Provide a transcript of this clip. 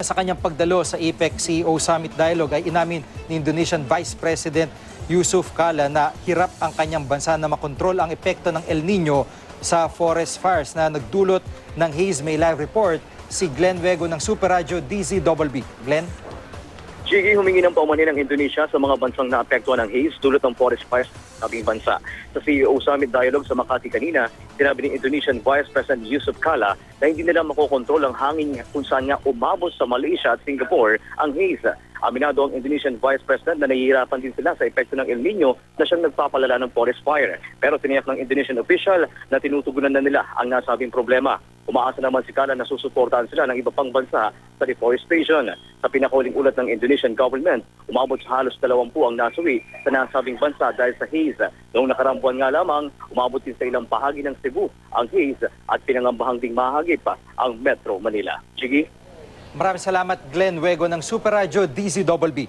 Sa kanyang pagdalo sa APEC CEO Summit Dialogue ay inamin ni Indonesian Vice President Yusuf Kala na hirap ang kanyang bansa na makontrol ang epekto ng El Nino sa forest fires na nagdulot ng haze. May live report si Glenn Wego ng Super Radio DZBB. Glenn? Gigi, humingi ng paumanhin ng Indonesia sa mga bansang naapektuhan ng haze dulot ng forest fires sa ating bansa. Sa CEO Summit Dialogue sa Makati kanina, sinabi ni Indonesian Vice President Yusuf Kala na hindi nila makokontrol ang hangin kung saan nga umabot sa Malaysia at Singapore ang haze. Aminado ang Indonesian Vice President na nahihirapan din sila sa epekto ng El Nino na siyang nagpapalala ng forest fire. Pero tiniyak ng Indonesian official na tinutugunan na nila ang nasabing problema. Umaasa naman si Kala na susuportahan sila ng iba pang bansa sa deforestation. Sa pinakahuling ulat ng Indonesian government, umabot sa halos 20 ang nasawi sa nasabing bansa dahil sa haze. Noong nakaraang buwan nga lamang, umabot din sa ilang bahagi ng Cebu ang haze at pinangambahang ding mahagip pa ang Metro Manila. Gigi? Maraming salamat, Glenn Wego ng Super Radio DZBB.